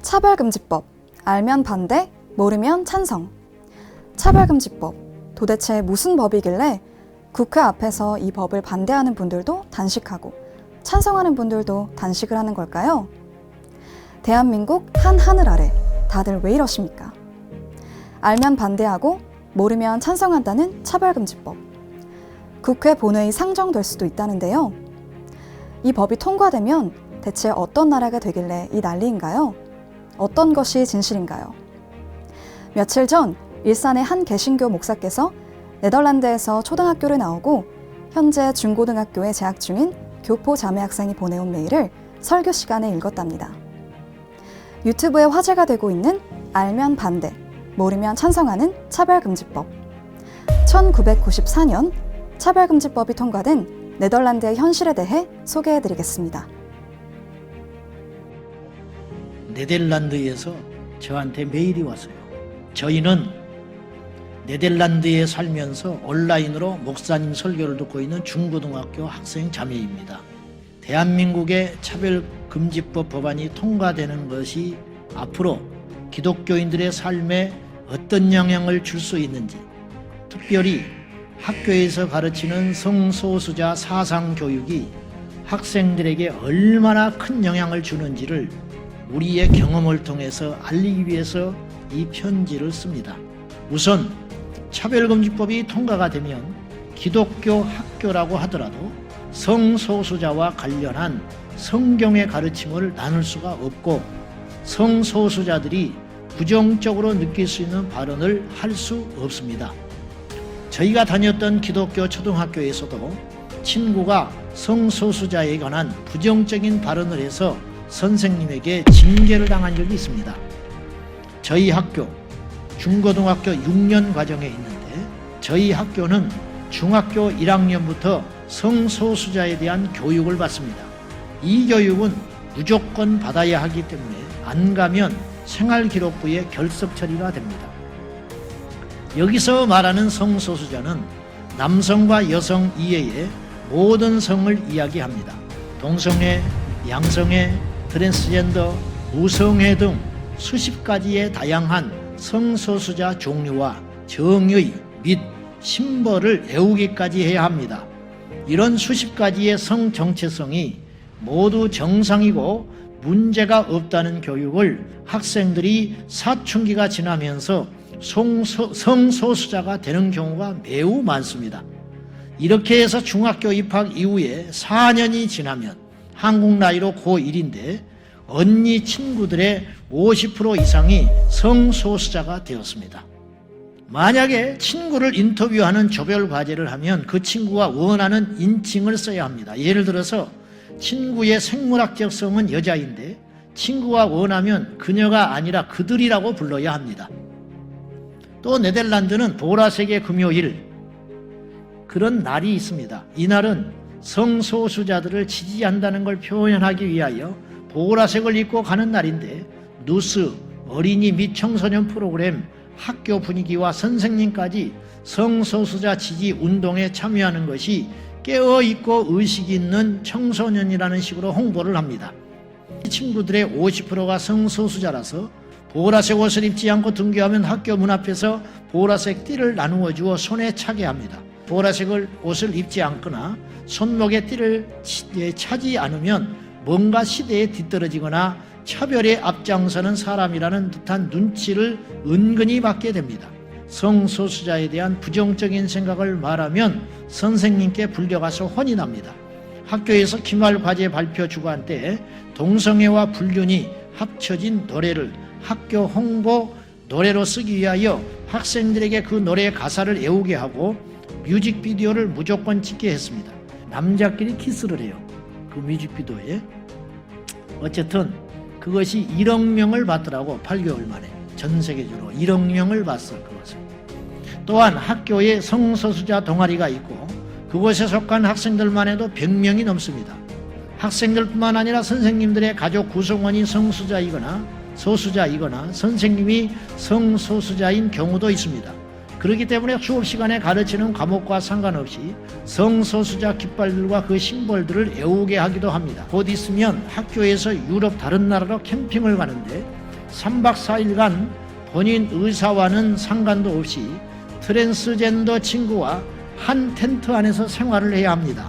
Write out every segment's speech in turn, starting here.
차별금지법, 알면 반대, 모르면 찬성. 차별금지법, 도대체 무슨 법이길래 국회 앞에서 이 법을 반대하는 분들도 단식하고 찬성하는 분들도 단식을 하는 걸까요? 대한민국 한 하늘 아래 다들 왜 이러십니까? 알면 반대하고 모르면 찬성한다는 차별금지법. 국회 본회의 상정될 수도 있다는데요. 이 법이 통과되면 대체 어떤 나라가 되길래 이 난리인가요? 어떤 것이 진실인가요? 며칠 전 일산의 한 개신교 목사께서 네덜란드에서 초등학교를 나오고 현재 중고등학교에 재학 중인 교포 자매 학생이 보내온 메일을 설교 시간에 읽었답니다. 유튜브에 화제가 되고 있는 알면 반대, 모르면 찬성하는 차별금지법. 1994년 차별금지법이 통과된 네덜란드의 현실에 대해 소개해드리겠습니다. 네덜란드에서 저한테 메일이 왔어요. 저희는 네덜란드에 살면서 온라인으로 목사님 설교를 듣고 있는 중고등학교 학생 자매입니다. 대한민국의 차별금지법 법안이 통과되는 것이 앞으로 기독교인들의 삶에 어떤 영향을 줄 수 있는지, 특별히 학교에서 가르치는 성소수자 사상교육이 학생들에게 얼마나 큰 영향을 주는지를 우리의 경험을 통해서 알리기 위해서 이 편지를 씁니다. 우선 차별금지법이 통과가 되면 기독교 학교라고 하더라도 성소수자와 관련한 성경의 가르침을 나눌 수가 없고 성소수자들이 부정적으로 느낄 수 있는 발언을 할 수 없습니다. 저희가 다녔던 기독교 초등학교에서도 친구가 성소수자에 관한 부정적인 발언을 해서 선생님에게 징계를 당한 적이 있습니다. 저희 학교 중고등학교 6년 과정에 있는데 저희 학교는 중학교 1학년부터 성소수자에 대한 교육을 받습니다. 이 교육은 무조건 받아야 하기 때문에 안 가면 생활기록부에 결석 처리가 됩니다. 여기서 말하는 성소수자는 남성과 여성 이외의 모든 성을 이야기합니다. 동성애, 양성애, 트랜스젠더, 무성애 등 수십 가지의 다양한 성소수자 종류와 정의 및 심벌을 외우기까지 해야 합니다. 이런 수십 가지의 성 정체성이 모두 정상이고 문제가 없다는 교육을 학생들이 사춘기가 지나면서 성소수자가 되는 경우가 매우 많습니다. 이렇게 해서 중학교 입학 이후에 4년이 지나면 한국 나이로 고1인데 언니 친구들의 50% 이상이 성소수자가 되었습니다. 만약에 친구를 인터뷰하는 조별 과제를 하면 그 친구가 원하는 인칭을 써야 합니다. 예를 들어서 친구의 생물학적 성은 여자인데 친구가 원하면 그녀가 아니라 그들이라고 불러야 합니다. 또 네덜란드는 보라색의 금요일, 그런 날이 있습니다. 이날은 성소수자들을 지지한다는 걸 표현하기 위하여 보라색을 입고 가는 날인데 뉴스, 어린이 및 청소년 프로그램, 학교 분위기와 선생님까지 성소수자 지지 운동에 참여하는 것이 깨어있고 의식이 있는 청소년이라는 식으로 홍보를 합니다. 친구들의 50%가 성소수자라서 보라색 옷을 입지 않고 등교하면 학교 문 앞에서 보라색 띠를 나누어 주어 손에 차게 합니다. 보라색 옷을 입지 않거나 손목에 띠를 차지 않으면 뭔가 시대에 뒤떨어지거나 차별에 앞장서는 사람이라는 듯한 눈치를 은근히 받게 됩니다. 성소수자에 대한 부정적인 생각을 말하면 선생님께 불려가서 혼이 납니다. 학교에서 기말 과제 발표 주간 때 동성애와 불륜이 합쳐진 노래를 학교 홍보 노래로 쓰기 위하여 학생들에게 그 노래 가사를 외우게 하고 뮤직비디오를 무조건 찍게 했습니다. 남자끼리 키스를 해요. 그 뮤직비디오에. 어쨌든 그것이 1억 명을 봤더라고. 8개월 만에 전 세계적으로 1억 명을 봤어. 그것을. 또한 학교에 성소수자 동아리가 있고 그곳에 속한 학생들만 해도 100명이 넘습니다. 학생들뿐만 아니라 선생님들의 가족 구성원이 소수자이거나 선생님이 성소수자인 경우도 있습니다. 그렇기 때문에 수업 시간에 가르치는 과목과 상관없이 성소수자 깃발들과 그 심벌들을 외우게 하기도 합니다. 곧 있으면 학교에서 유럽 다른 나라로 캠핑을 가는데 3박 4일간 본인 의사와는 상관도 없이 트랜스젠더 친구와 한 텐트 안에서 생활을 해야 합니다.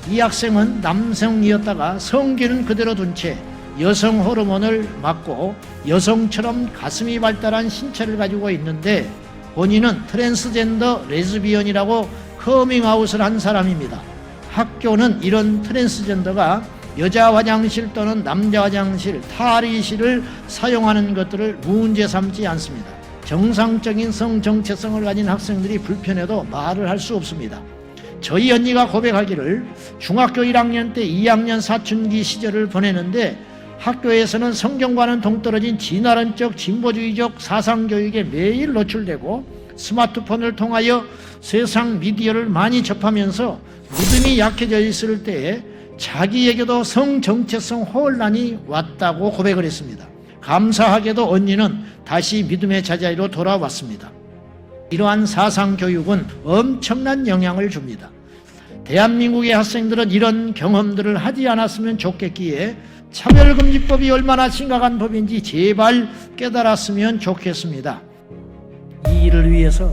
이 학생은 남성이었다가 성기는 그대로 둔 채 여성 호르몬을 맞고 여성처럼 가슴이 발달한 신체를 가지고 있는데 본인은 트랜스젠더 레즈비언이라고 커밍아웃을 한 사람입니다. 학교는 이런 트랜스젠더가 여자 화장실 또는 남자 화장실, 탈의실을 사용하는 것들을 문제 삼지 않습니다. 정상적인 성 정체성을 가진 학생들이 불편해도 말을 할 수 없습니다. 저희 언니가 고백하기를 중학교 1학년 때 2학년 사춘기 시절을 보내는데 학교에서는 성경과는 동떨어진 진화론적 진보주의적 사상교육에 매일 노출되고 스마트폰을 통하여 세상 미디어를 많이 접하면서 믿음이 약해져 있을 때에 자기에게도 성정체성 혼란이 왔다고 고백을 했습니다. 감사하게도 언니는 다시 믿음의 제자리로 돌아왔습니다. 이러한 사상교육은 엄청난 영향을 줍니다. 대한민국의 학생들은 이런 경험들을 하지 않았으면 좋겠기에 차별금지법이 얼마나 심각한 법인지 제발 깨달았으면 좋겠습니다. 이 일을 위해서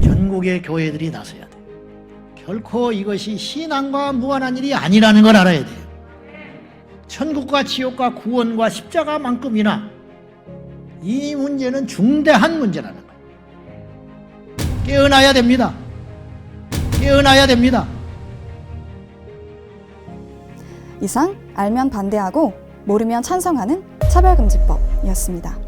전국의 교회들이 나서야 돼요. 결코 이것이 신앙과 무관한 일이 아니라는 걸 알아야 돼요. 천국과 지옥과 구원과 십자가만큼이나 이 문제는 중대한 문제라는 거예요. 깨어나야 됩니다. 깨어나야 됩니다. 이상 알면 반대하고 모르면 찬성하는 차별금지법이었습니다.